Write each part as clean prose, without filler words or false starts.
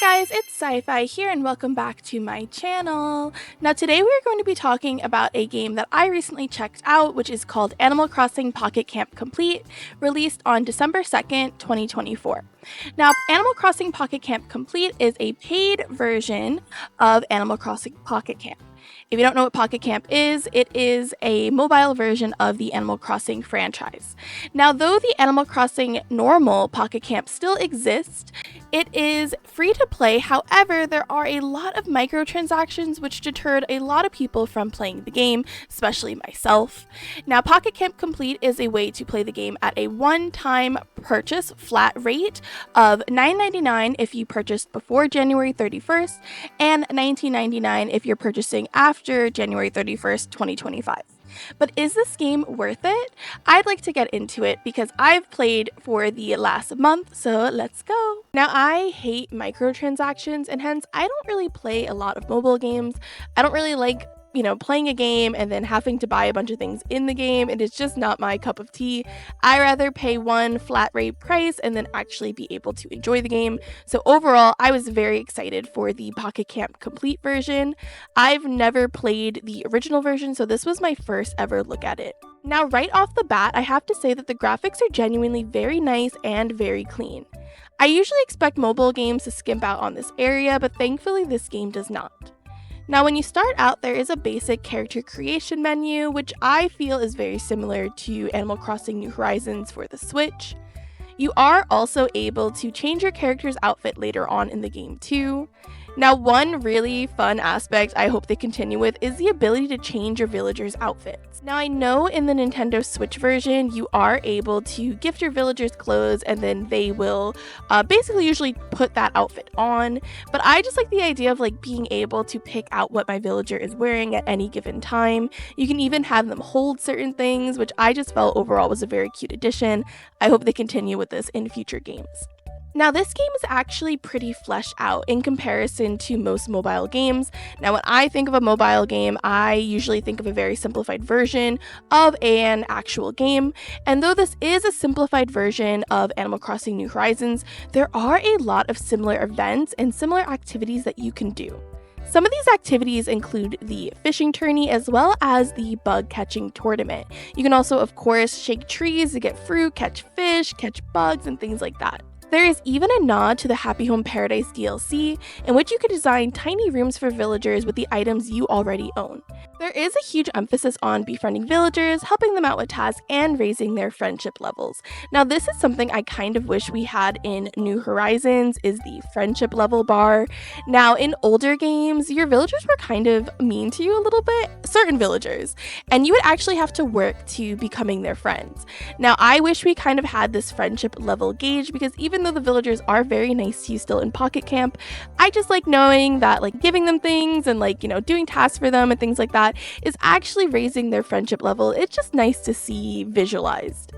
guys, it's CyFy here and welcome back to my channel. Now today we're going to be talking about a game that I recently checked out, which is called Animal Crossing Pocket Camp Complete, released on December 2nd, 2024. Now, Animal Crossing Pocket Camp Complete is a paid version of Animal Crossing Pocket Camp. If you don't know what Pocket Camp is, it is a mobile version of the Animal Crossing franchise. Now, though the Animal Crossing normal Pocket Camp still exists, it is free to play. However, there are a lot of microtransactions which deterred a lot of people from playing the game, especially myself. Now, Pocket Camp Complete is a way to play the game at a one-time purchase flat rate of $9.99 if you purchased before January 31st and $19.99 if you're purchasing after January 31st, 2025. But is this game worth it? I'd like to get into it because I've played for the last month, so let's go. Now, I hate microtransactions and hence I don't really play a lot of mobile games. I don't really like playing a game and then having to buy a bunch of things in the game. It is just not my cup of tea. I rather pay one flat rate price and then actually be able to enjoy the game. So overall, I was very excited for the Pocket Camp Complete version. I've never played the original version, so this was my first ever look at it. Now, right off the bat, I have to say that the graphics are genuinely very nice and very clean. I usually expect mobile games to skimp out on this area, but thankfully this game does not. Now, when you start out, there is a basic character creation menu, which I feel is very similar to Animal Crossing New Horizons for the Switch. You are also able to change your character's outfit later on in the game too. Now, one really fun aspect I hope they continue with is the ability to change your villagers' outfits. Now, I know in the Nintendo Switch version, you are able to gift your villagers clothes and then they will basically usually put that outfit on. But I just like the idea of being able to pick out what my villager is wearing at any given time. You can even have them hold certain things, which I just felt overall was a very cute addition. I hope they continue with this in future games. Now, this game is actually pretty fleshed out in comparison to most mobile games. Now, when I think of a mobile game, I usually think of a very simplified version of an actual game. And though this is a simplified version of Animal Crossing New Horizons, there are a lot of similar events and similar activities that you can do. Some of these activities include the fishing tourney as well as the bug catching tournament. You can also, of course, shake trees to get fruit, catch fish, catch bugs, and things like that. There is even a nod to the Happy Home Paradise DLC, in which you can design tiny rooms for villagers with the items you already own. There is a huge emphasis on befriending villagers, helping them out with tasks, and raising their friendship levels. Now, this is something I kind of wish we had in New Horizons, is the friendship level bar. Now, in older games, your villagers were kind of mean to you a little bit, certain villagers, and you would actually have to work to becoming their friends. Now, I wish we kind of had this friendship level gauge because even though the villagers are very nice to you still in Pocket Camp, I just like knowing that giving them things and doing tasks for them and things like that is actually raising their friendship level. It's just nice to see visualized.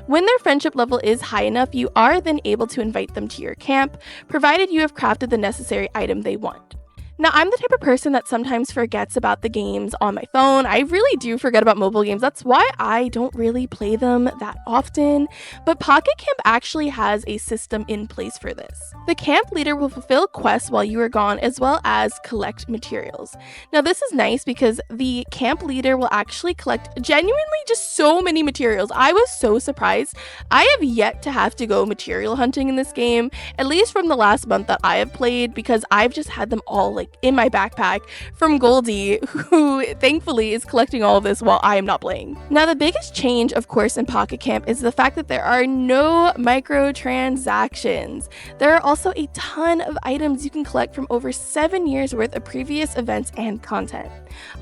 When their friendship level is high enough, you are then able to invite them to your camp, provided you have crafted the necessary item they want. Now, I'm the type of person that sometimes forgets about the games on my phone. I really do forget about mobile games. That's why I don't really play them that often. But Pocket Camp actually has a system in place for this. The camp leader will fulfill quests while you are gone, as well as collect materials. Now, this is nice because the camp leader will actually collect genuinely just so many materials. I was so surprised. I have yet to have to go material hunting in this game, at least from the last month that I have played, because I've just had them all in my backpack from Goldie, who thankfully is collecting all of this while I am not playing. Now, the biggest change, of course, in Pocket Camp is the fact that there are no microtransactions. There are also a ton of items you can collect from over 7 years worth of previous events and content.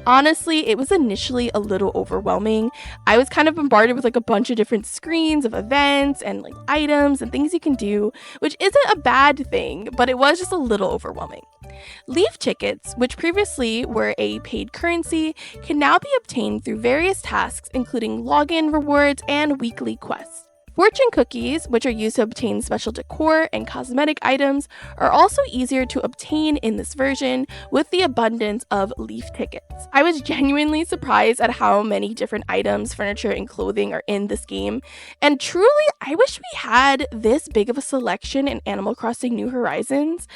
Honestly, it was initially a little overwhelming. I was kind of bombarded with a bunch of different screens of events and items and things you can do, which isn't a bad thing, but it was just a little overwhelming. Leaf tickets, which previously were a paid currency, can now be obtained through various tasks, including login rewards and weekly quests. Fortune cookies, which are used to obtain special decor and cosmetic items, are also easier to obtain in this version with the abundance of leaf tickets. I was genuinely surprised at how many different items, furniture, and clothing are in this game, and truly, I wish we had this big of a selection in Animal Crossing New Horizons.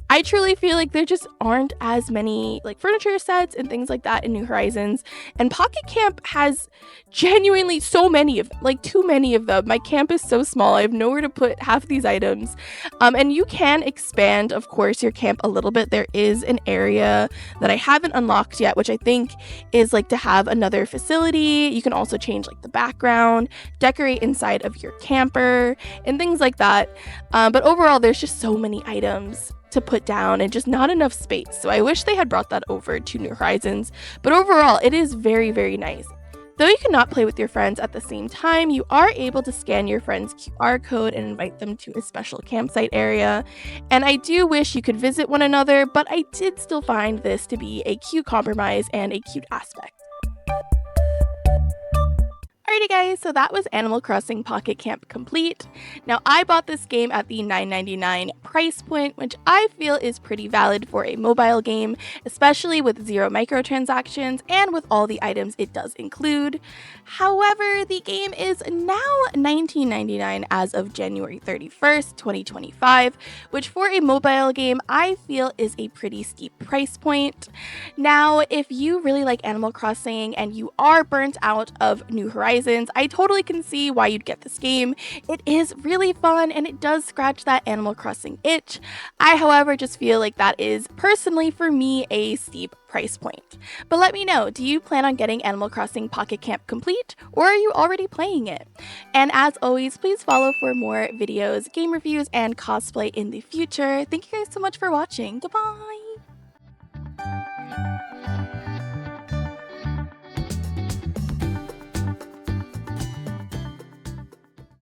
I truly feel like there just aren't as many like furniture sets and things like that in New Horizons, and Pocket Camp has genuinely so many of them, like too many of them. My camp is so small, I have nowhere to put half these items. And you can expand, of course, your camp a little bit. There is an area that I haven't unlocked yet, which I think is like to have another facility. You can also change like the background, decorate inside of your camper, and things like that. But overall, there's just so many items to put down and just not enough space. So I wish they had brought that over to New Horizons. But overall, it is very, very nice. Though you cannot play with your friends at the same time, you are able to scan your friend's QR code and invite them to a special campsite area. And I do wish you could visit one another, but I did still find this to be a cute compromise and a cute aspect. Alrighty guys, so that was Animal Crossing Pocket Camp Complete. Now I bought this game at the $9.99 price point, which I feel is pretty valid for a mobile game, especially with 0 microtransactions and with all the items it does include. However, the game is now $19.99 as of January 31st, 2025, which for a mobile game I feel is a pretty steep price point. Now, if you really like Animal Crossing and you are burnt out of New Horizons, I totally can see why you'd get this game. It is really fun and it does scratch that Animal Crossing itch. I, however, just feel like that is personally for me a steep price point. But let me know, do you plan on getting Animal Crossing Pocket Camp Complete, or are you already playing it? And as always, please follow for more videos, game reviews, and cosplay in the future. Thank you guys so much for watching. Goodbye!